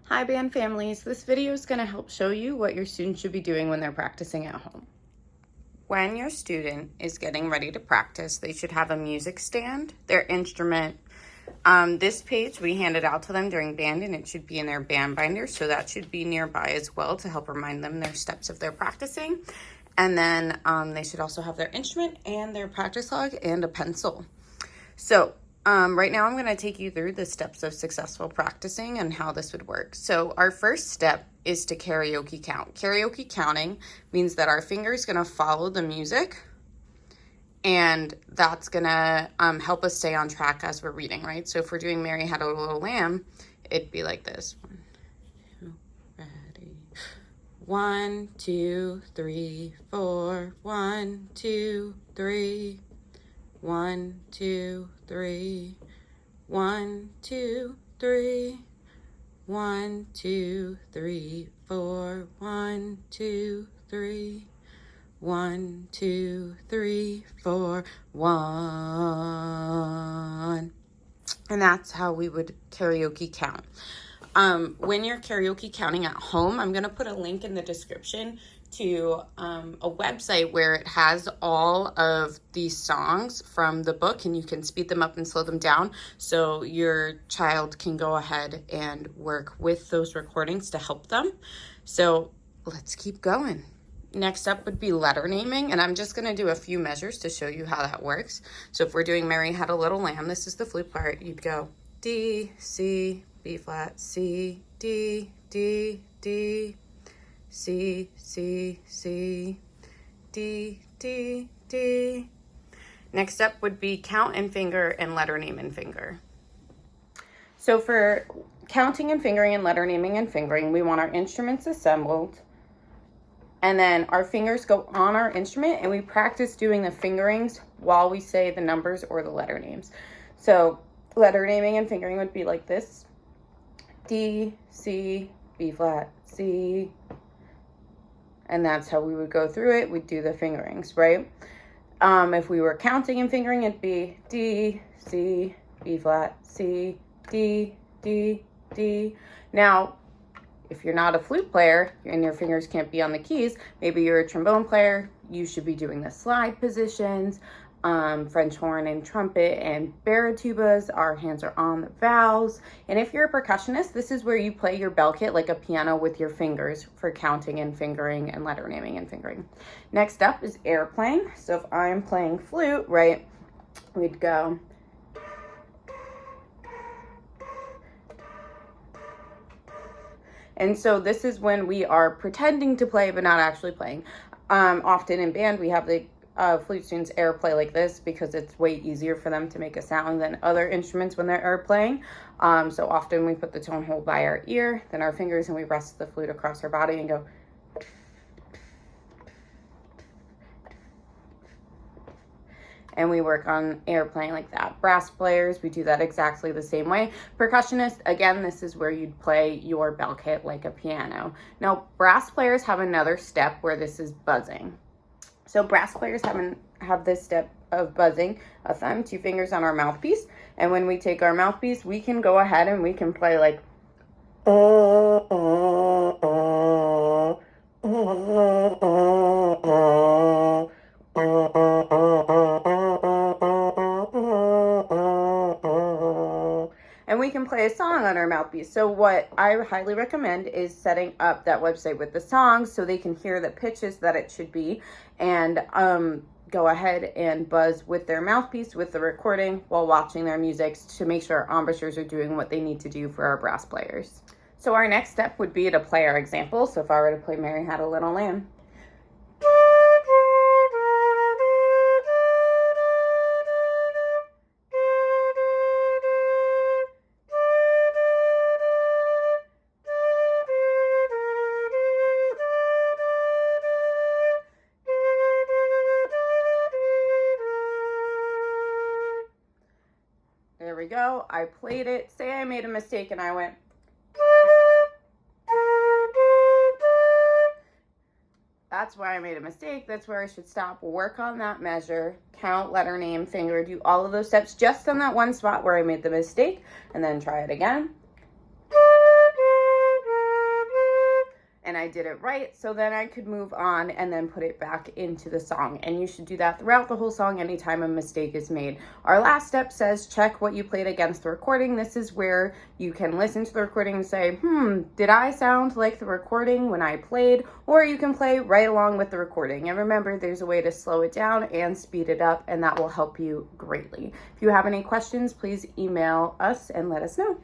Hi band families, this video is going to help show you what your students should be doing when they're practicing at home. When your student is getting ready to practice, they should have a music stand, their instrument. This page we handed out to them during band and it should be in their band binder, so that should be nearby as well to help remind them their steps if they're practicing. And then they should also have their instrument and their practice log and a pencil. So right now I'm going to take you through the steps of successful practicing and how this would work. So our first step is to karaoke count. Karaoke counting means that our finger is going to follow the music, and that's going to help us stay on track as we're reading, right? So if we're doing Mary Had a Little Lamb, it'd be like this. 1, 2, ready. 1, 2, 3, 4. 1, 2, 3. 1, 2, 3. 1, 2, 3. 1, 2, 3, 4. 1, 2, 3. 1, 2, 3, 4. 1. And that's how we would karaoke count. When you're karaoke counting at home, I'm going to put a link in the description to a website where it has all of these songs from the book, and you can speed them up and slow them down so your child can go ahead and work with those recordings to help them. So let's keep going. Next up would be letter naming, and I'm just going to do a few measures to show you how that works. So if we're doing Mary Had a Little Lamb, this is the flute part. You'd go D, C, B flat, C, D, D, D, C, C, C, D, D, D. Next up would be count and finger and letter name and finger. So for counting and fingering and letter naming and fingering, we want our instruments assembled, and then our fingers go on our instrument, and we practice doing the fingerings while we say the numbers or the letter names. So letter naming and fingering would be like this. D, C, B flat, C. And that's how we would go through it. We'd do the fingerings, right? If we were counting and fingering, it'd be D, C, B flat, C, D, D, D. Now, if you're not a flute player and your fingers can't be on the keys, maybe you're a trombone player, you should be doing the slide positions. French horn and trumpet and baritubas, our hands are on the valves. And if you're a percussionist, this is where you play your bell kit like a piano with your fingers for counting and fingering and letter naming and fingering. Next up is air playing. So if I'm playing flute, right, we'd go. And so this is when we are pretending to play but not actually playing. Often in band we have the flute students air play like this because it's way easier for them to make a sound than other instruments when they're air playing. So often we put the tone hole by our ear, then our fingers, and we rest the flute across our body and go. And we work on air playing like that. Brass players, we do that exactly the same way. Percussionists, again, this is where you'd play your bell kit like a piano. Now, brass players have another step where this is buzzing. So brass players have this step of buzzing, a thumb, 2 fingers on our mouthpiece. And when we take our mouthpiece, we can go ahead and we can play like. And we can play a song on our mouthpiece. So what I highly recommend is setting up that website with the songs so they can hear the pitches that it should be, and go ahead and buzz with their mouthpiece with the recording while watching their music to make sure our embouchures are doing what they need to do for our brass players. So our next step would be to play our example. So if I were to play Mary Had a Little Lamb. There we go. I played it. Say I made a mistake and I went. That's why I made a mistake. That's where I should stop. Work on that measure. Count, letter name, finger. Do all of those steps just on that one spot where I made the mistake. And then try it again. I did it right. So then I could move on and then put it back into the song. And you should do that throughout the whole song anytime a mistake is made. Our last step says check what you played against the recording. This is where you can listen to the recording and say, did I sound like the recording when I played? Or you can play right along with the recording. And remember, there's a way to slow it down and speed it up, and that will help you greatly. If you have any questions, please email us and let us know.